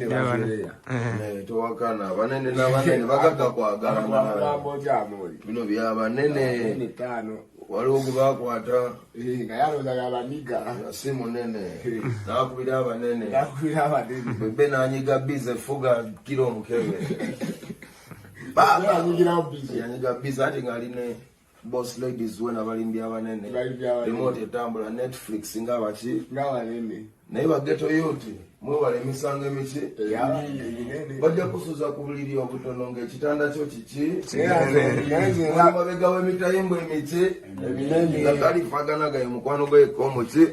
banene basereya towakana banene n'abanene bagaga kwagala bino byabanene waliwo gwe bakwata nga yalondaga abaniga si munene nakubira abanene bebe nanyiga bize fuga kilo omukebe yanyiga bize ate ngaaline boss ladies wena balimbi abanene remote etambula Netflix ngabaki naye bageto yoti mwewala emisango emiki bajja kusuza ku buliri obutono ng'ekitanda kyo kiki mabega w'emitayimbo emiki nga kalifagana gaye mukwano gw'ekkomo ki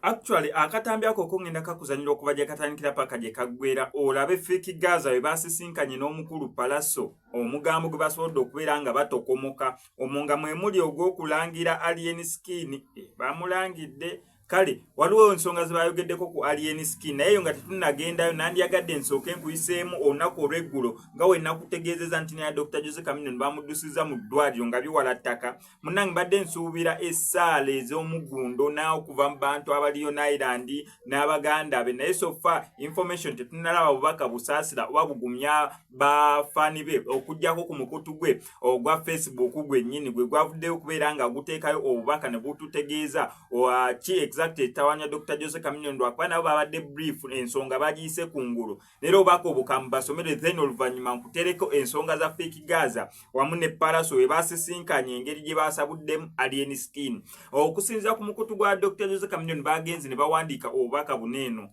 Actually, akatambi ako kongenda kakuzanyira okuva gye katandikira paka gye kaggwera olabe Fake Gaza we basisinkanye n'omukulu Palaso omugambo gwe basobodde okubeera nga batokomoka omunga mwe muli ogw'okulangira Alien Skin bamulangidde kale waliwo ensonga ze bayogeddeko ku Alien Skin naye nga tetunnagendayo nandyagadde ensooka enkuyiseemu olunaku olw'eggulo nga we nakutegeezeza nti neya Dr. Jose Chameleone bamuddusiza mu ddwaliro nga biwala ttaka munnange mbadde nsuubira essaala ez'omuggundo n'okuva mu bantu abaliyo Ireland n'abaganda be naye sofa information tetunnalaba bubaka busaasira oba bugumya bafaani be okuggyako ku mukutu gwe ogwa Facebook gwennyini gwe gwavuddeyo okubeera nga guteekayo obubaka ne bututegeeza ki exactly tawanya Dr. Jose Chameleone lwakuba nabo babadde brief ensonga bagiyise kungulu leero obaka obukamu basomere then oluvannyuma nkutereko ensonga za Fake Gaza wamu ne Palaso we basisinkanye engeri gye basabuddemu Alien Skin okusinziira ku mukutu gwa Dr. Jose Chameleone bagenzi ne bawandiika obubaka buneeno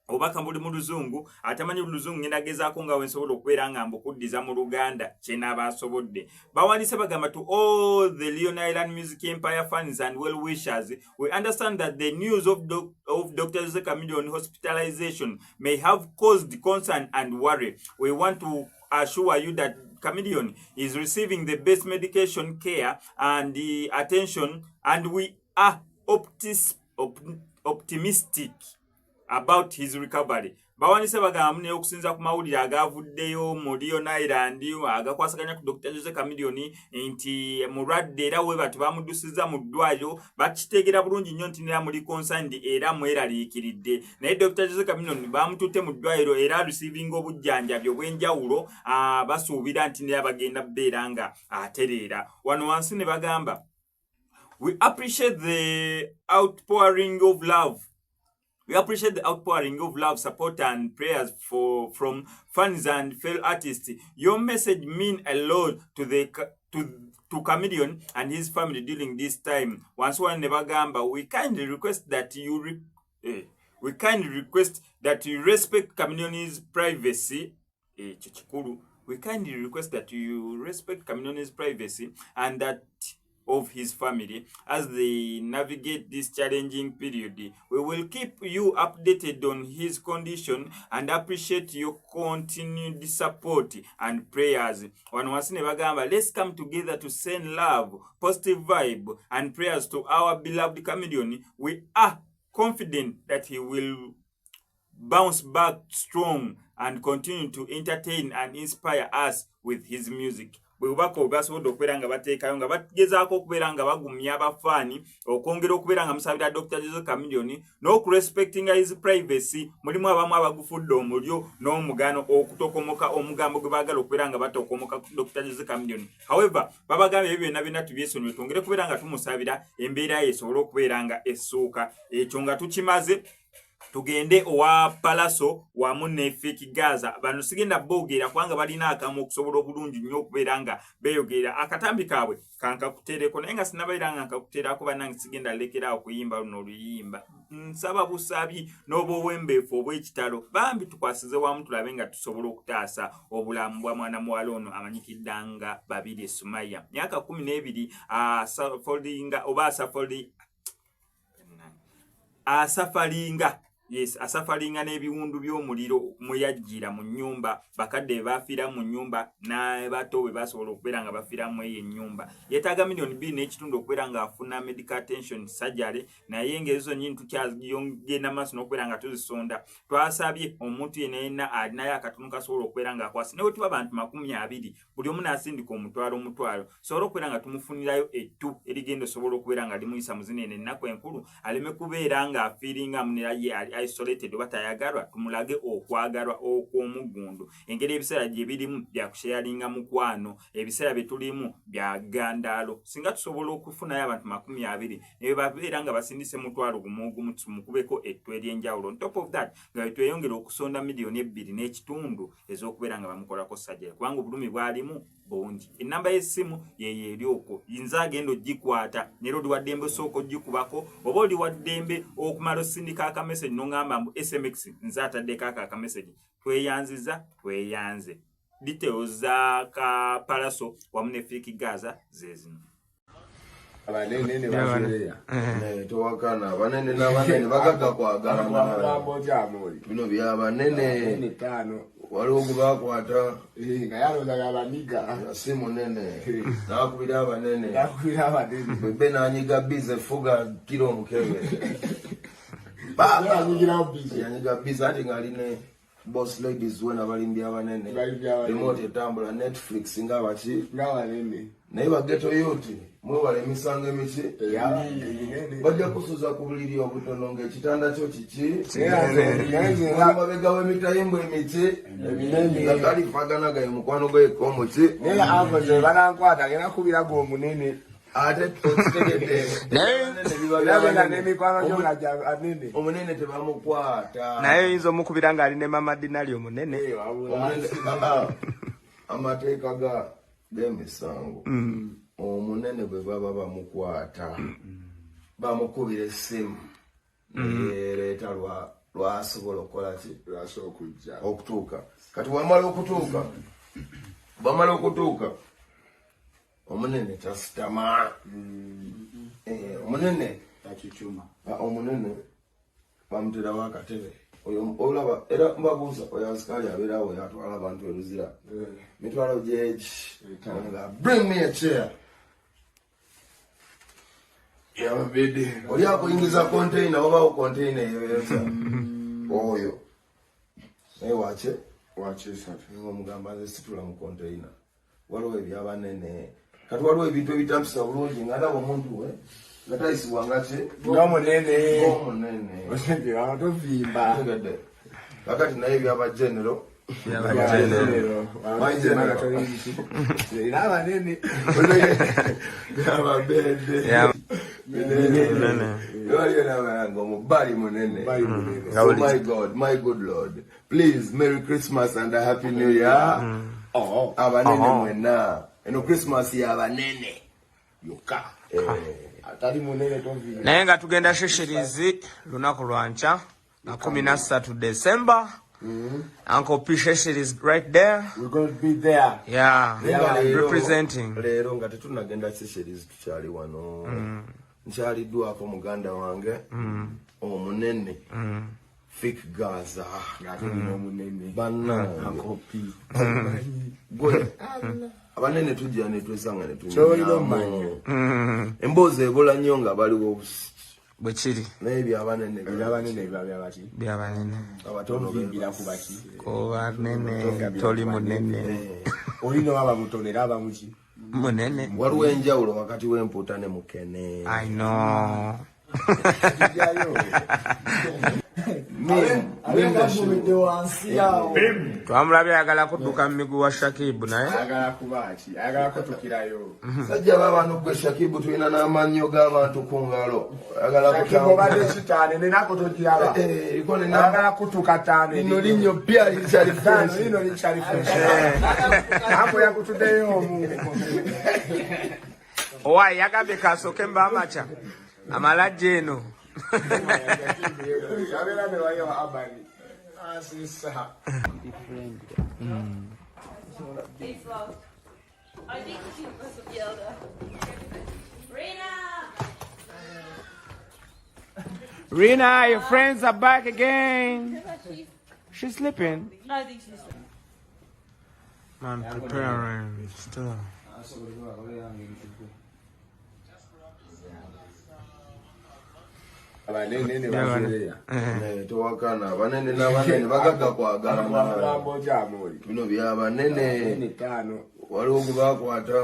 obaka mbuli mu Luzungu atamanyi Luzungu ngenda gezaako nga wensobola okubeera nga mbukuddiza mu Luganda kye n'abasobodde bawandiise bagamba to all the Leon Island Music Empire fans and well wishers we understand that the news of Dr. Jose Chameleone hospitalization may have caused concern and worry. We want to assure you that Chameleone is receiving the best medication care and the attention and we are optimistic about his recovery. Bawanise bagamba ne okusinza ku mawulire agavuddeyo mu Leon Island agakwasaganya ku Dr. Jose Chameleone nti mulwadde era we batu bamuddusiza mu ddwaliro bakiteegera bulungi nnyo nti nera muli concerned era mweraliikiridde naye Dr. Jose Chameleone bamututte mu ddwaliro era receiving obujjanjabi obw'enjawulo basuubira nti nera bagenda bbeera nga atereera wano wansi ne bagamba we appreciate the outpouring of love. We appreciate the outpouring of love, support, and prayers from fans and fellow artists. Your message means a lot to Chameleone and his family during this time. Once one never gamba, we kindly request that you respect Chameleone's privacy. We kindly request that you respect Chameleone's privacy and that of his family as they navigate this challenging period. We will keep you updated on his condition and appreciate your continued support and prayers. Wanwasine bagamba, let's come together to send love, positive vibe, and prayers to our beloved Chameleone. We are confident that he will bounce back strong and continue to entertain and inspire us with his music. Bwebubaka obasobodde okubeera nga bateekayo nga bagezaako okubeera nga bagumya abafaani okwongera okubeera nga musabira Dr. Jose Chameleone n'okurespectinga his privacy mulimu abamu abagufudde omulyo n'omugano okutokomoka omugambo gwe baagala okubeera nga batokomoka Dr. Jose Chameleone. However babagamba ebyo byonna tubyesonyiwe twongere okubeera nga tumusabira embeera ye esobole okubeera nga essuuka ekyo nga tukimaze tugende owa Palaso wamu ne Fake Gaza bano sigenda boogera kubanga balina akamu okusobola obulungi nnyo okubeera nga beeyogera akatambi kaabwe kankakuteereko naye nga sinabaira nga nkakuteerako bannange sigenda lekera okuyimba luno oluyimba nsaba busabi n'obwowembeefu obw'ekitalo bambi tukwasize wamu tulabe nga tusobola okutaasa obulamu bwa mwana muwala ono amanyikiddanga Babirye Sumaya myaka 12 asafalinga yes asafalinga n'ebiwundu by'omuliro muyajjira mu nnyumba bakadde bafiira mu nnyumba n'abato bwe basobola okubeera nga bafiira mu eyo ennyumba yeetaaga million 2 n'ekitundu okubeera nga afuna medical attention surgery naye ng'ezo nnyini tukyagenda maaso n'okubeera nga tuzisonda twasabye omuntu yenna alinayo akatono kasobola okubeera nga akwasi newe tuba bantu 20 buli omu n'asindika omutwalo sobola okubeera nga tumufunirayo ettu erigenda osobola okubeera nga limuyisa mu zino eno ennaku enkulu aleme kubeera nga afiiringa munera ye isolated oba tayagalwa tumulage okwagalwa okw'omugundu engeri ebiseera gye birimu bya kusharinga mukwano ebiseera bye tulimu bya gandaalo singa tusobola okufunayo abantu 20 ne babeera nga basindise mutwalo gumu tumukubeko ettu ery'enjawulo on top of that nga tweyongera okusonda miliyoni 2.5 ez'okubeera nga bamukolako sajja kubanga obulumi bwalimu bongi enamba y'essimu yeyo eri okwo yinza agenda ogikwata nero oli waddembe osooka ogikubako oba oli waddembe okumala osindika akameseji nongamba mbu sms nze ataddeko akameseji tweyanze details za Palaso wamu ne Fiki Gaza zezino abanene bazereya towakana abanene n'abanene bagaga kwagala bino byabanene 5 waliwo gubakwata nga yalondaga abaniga si munene nakubira abanene bebe nanyiga bize fuga kilo omukebe yanyiga bize ati ngaaline boss ladies wena balimbi abanene remote etambula Netflix nga baki naye bageto yoti mwewala emisango emiki bajja kusuza ku buliri obutono ng'ekitanda kyo kiki mabega w'emitayimbwa emiki nga kalifagana gaye mukwano gweko omuki naye akoze banankwata gena kubirago omunene ate okitegedde omunene tebamukwata naye oyinza omukubira ng'alina mama dinali omunene amateeka g'emisango omunene bwe baba bamukwata bamukubira essimu neyereeta lwasobola okukolaki okutuuka kati bwamala okutuuka omunene tasitama omunene bamuterawo akatebe olaba era mbabuuza oyo asikaali abeerawo yatwala abantu eruzira mitwalo gyeki nga bring me a chair oli akuyingiza container obawo container eyoyeza oyo naye omugamba nze situla mu container waliwo ebyabanene kati waliwo ebintu ebitampisa bulungi nga ndaba omuntu we nga tayisibwanga ki ng'omunene kakati naye ebyabagenero omubali munene. So my good Lord, please, Merry Christmas and a Happy New Year. Abanene mwena eno Christmas ya abanene yoka atali munene tovile naye nga tugenda shesherizi lunaku lwancha na 13 December. Uncle P is right there. We're going to be there. Yeah, representing. Lero nga tetunagenda Seychelles tukyali wano. Nkyali duako muganda wange. Omunene. Fik Gaza. Omunene. Banna. Uncle P. Gwe. Abanene tujja ne twesanga ne tunyama. Kyoliro manyo. Emboze ebola nnyo nga baliwo bwekiri maybe abanene byabanene abatono bimbira kubaki ko banene toli munene olino aba mutonera aba muki munene waliwo enjawulo wakati w'empuuta ne mukene. I know. Twamulabye ayagala kudduka mu miguu wa Shakibu naye ayagala kutukirayo. Sajja babantu gwe Shakibu tulina n'amannyo g'abantu ku ngalo. Ayagala kutuka tane. Lino linnyo ppya likyali fresh. Owaye yagambye kasooke mba amaca amalajja eno. Rena, your friends are back again. She's sleeping. I think she's sleeping. Man, preparing stuff. abanene basereya towakana abanene n'abanene bagaga kwagala amagambo gyamuli bino byabanene n'etaano waliwo gwe bakwata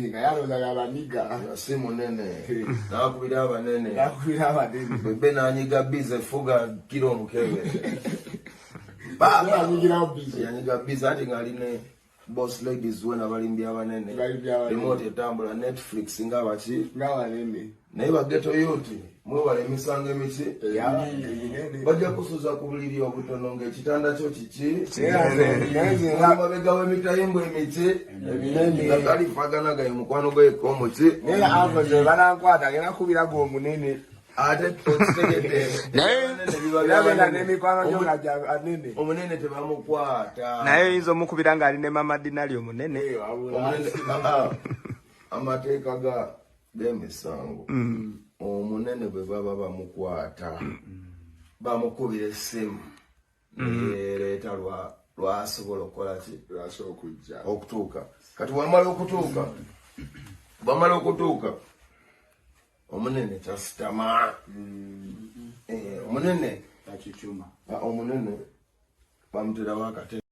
nga yalozaga abaniga si munene n'akubira abanene yakubira abanene bebe n'anyiga bize fuga kiro omukebe yanyiga bize ati ng'aline boss ladies wena balimbi abanene remote etambula Netflix nga baki naye bageto yoti mwewala emisango emiki bajja kusuza ku buliri obutono ng'ekitanda kyo kiki amabega w'emitayimbwa emiki nga kalifagana gaye mukwano gw'ekkomo ki naye akoze banankwata gena kubirago omunene ate okitegedde n'emikwano gyo nga anene omunene tebamukwata naye oyinza omukubira ng'alina mama dinali omunene amateeka g'emisango omunene bwe baba bamukwata bamukubira essimu neyereeta lwasobola okukola ki okutuuka kati bwamala okutuuka omunene kyasitama omunene bamuterawo akatebe